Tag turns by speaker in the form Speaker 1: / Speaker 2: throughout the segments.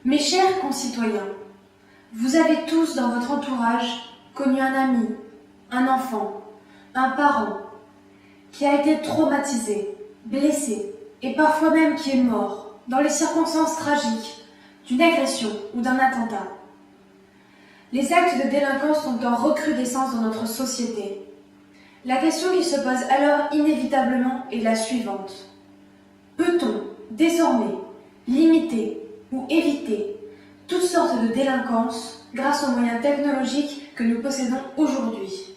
Speaker 1: Mes chers concitoyens, vous avez tous dans votre entourage connu un ami, un enfant, un parent qui a été traumatisé, blessé et parfois même qui est mort dans les circonstances tragiques d'une agression ou d'un attentat. Les actes de délinquance sont en recrudescence dans notre société. La question qui se pose alors inévitablement est la suivante. Peut-on désormais limiter ou éviter toutes sortes de délinquances grâce aux moyens technologiques que nous possédons aujourd'hui?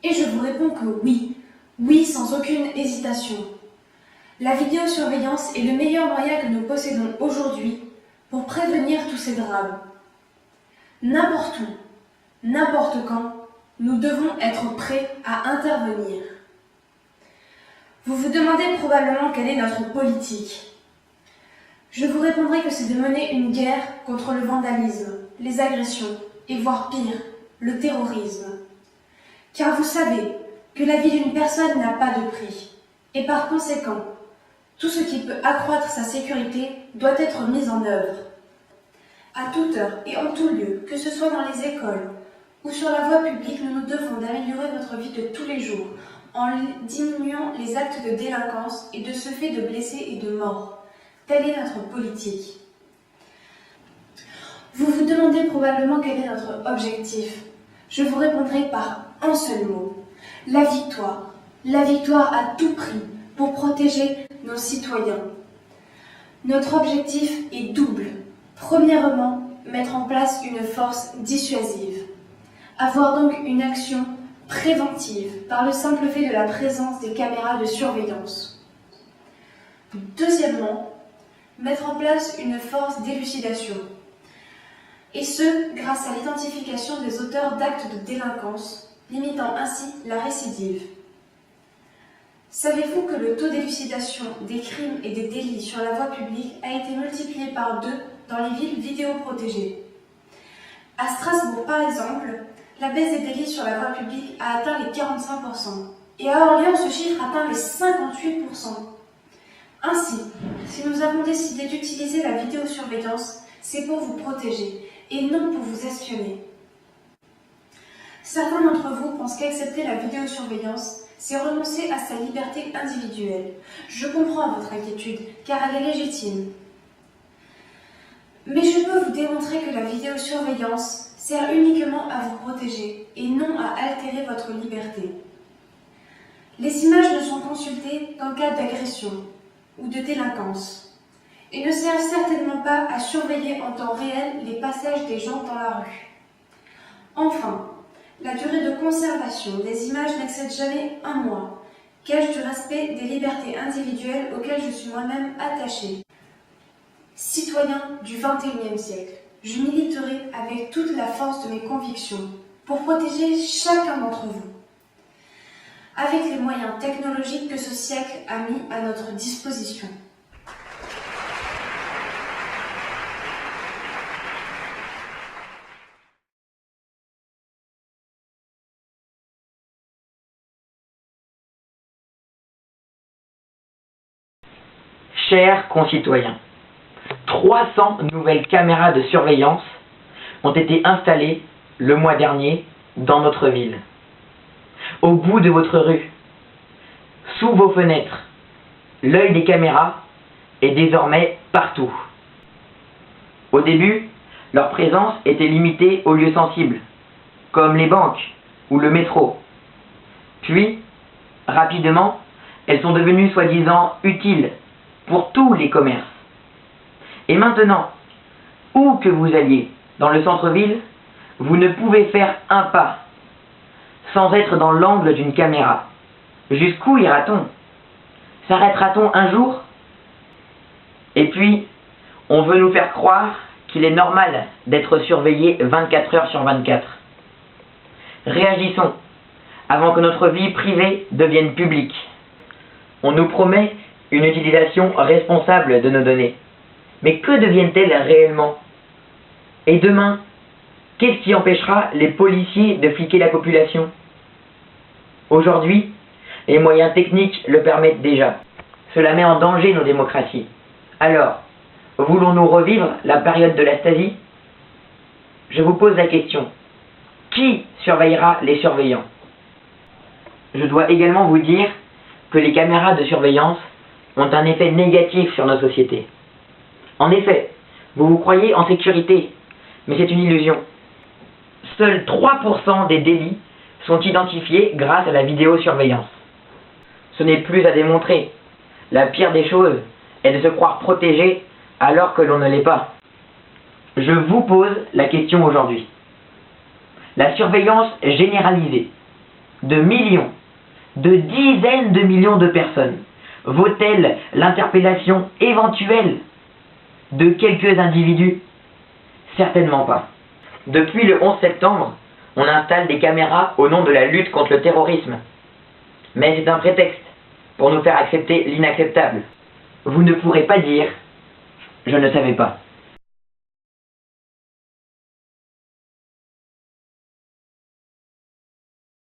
Speaker 1: Et je vous réponds que oui, oui sans aucune hésitation. La vidéosurveillance est le meilleur moyen que nous possédons aujourd'hui pour prévenir tous ces drames. N'importe où, n'importe quand, nous devons être prêts à intervenir. Vous vous demandez probablement quelle est notre politique. Je vous répondrai que c'est de mener une guerre contre le vandalisme, les agressions et voire pire, le terrorisme. Car vous savez que la vie d'une personne n'a pas de prix et par conséquent, tout ce qui peut accroître sa sécurité doit être mis en œuvre. À toute heure et en tout lieu, que ce soit dans les écoles ou sur la voie publique, nous nous devons d'améliorer notre vie de tous les jours en diminuant les actes de délinquance et de ce fait de blessés et de morts. Telle est notre politique. Vous vous demandez probablement quel est notre objectif. Je vous répondrai par un seul mot. La victoire. La victoire à tout prix pour protéger nos citoyens. Notre objectif est double. Premièrement, mettre en place une force dissuasive. Avoir donc une action préventive par le simple fait de la présence des caméras de surveillance. Deuxièmement, mettre en place une force d'élucidation. Et ce, grâce à l'identification des auteurs d'actes de délinquance, limitant ainsi la récidive. Savez-vous que le taux d'élucidation des crimes et des délits sur la voie publique a été multiplié par 2 dans les villes vidéoprotégées? À Strasbourg, par exemple, la baisse des délits sur la voie publique a atteint les 45%. Et à Orléans, ce chiffre atteint les 58%. Ainsi, si nous avons décidé d'utiliser la vidéosurveillance, c'est pour vous protéger et non pour vous espionner. Certains d'entre vous pensent qu'accepter la vidéosurveillance, c'est renoncer à sa liberté individuelle. Je comprends votre inquiétude, car elle est légitime. Mais je peux vous démontrer que la vidéosurveillance sert uniquement à vous protéger et non à altérer votre liberté. Les images ne sont consultées qu'en cas d'agression ou de délinquance et ne servent certainement pas à surveiller en temps réel les passages des gens dans la rue. Enfin, la durée de conservation des images n'excède jamais 1 mois, gage du respect des libertés individuelles auxquelles je suis moi-même attachée. Citoyen du XXIe siècle, je militerai avec toute la force de mes convictions pour protéger chacun d'entre vous, avec les moyens technologiques que ce siècle a mis à notre disposition.
Speaker 2: Chers concitoyens, 300 nouvelles caméras de surveillance ont été installées le mois dernier dans notre ville. Au bout de votre rue, sous vos fenêtres, l'œil des caméras est désormais partout. Au début, leur présence était limitée aux lieux sensibles, comme les banques ou le métro. Puis, rapidement, elles sont devenues soi-disant utiles pour tous les commerces. Et maintenant, où que vous alliez dans le centre-ville, vous ne pouvez faire un pas sans être dans l'angle d'une caméra. Jusqu'où ira-t-on? S'arrêtera-t-on un jour? Et puis, on veut nous faire croire qu'il est normal d'être surveillé 24 heures sur 24. Réagissons avant que notre vie privée devienne publique. On nous promet une utilisation responsable de nos données. Mais que deviennent-elles réellement? Et demain, qu'est-ce qui empêchera les policiers de fliquer la population? Aujourd'hui, les moyens techniques le permettent déjà. Cela met en danger nos démocraties. Alors, Voulons-nous revivre la période de la Stasi? Je vous pose la question. Qui surveillera les surveillants? Je dois également vous dire que les caméras de surveillance ont un effet négatif sur nos sociétés. En effet, vous vous croyez en sécurité, mais c'est une illusion. Seuls 3% des délits sont identifiés grâce à la vidéosurveillance. Ce n'est plus à démontrer. La pire des choses est de se croire protégé alors que l'on ne l'est pas. Je vous pose la question aujourd'hui. La surveillance généralisée de millions, de dizaines de millions de personnes vaut-elle l'interpellation éventuelle de quelques individus? Certainement pas. Depuis le 11 septembre, on installe des caméras au nom de la lutte contre le terrorisme. Mais c'est un prétexte pour nous faire accepter l'inacceptable. Vous ne pourrez pas dire « je ne savais pas ».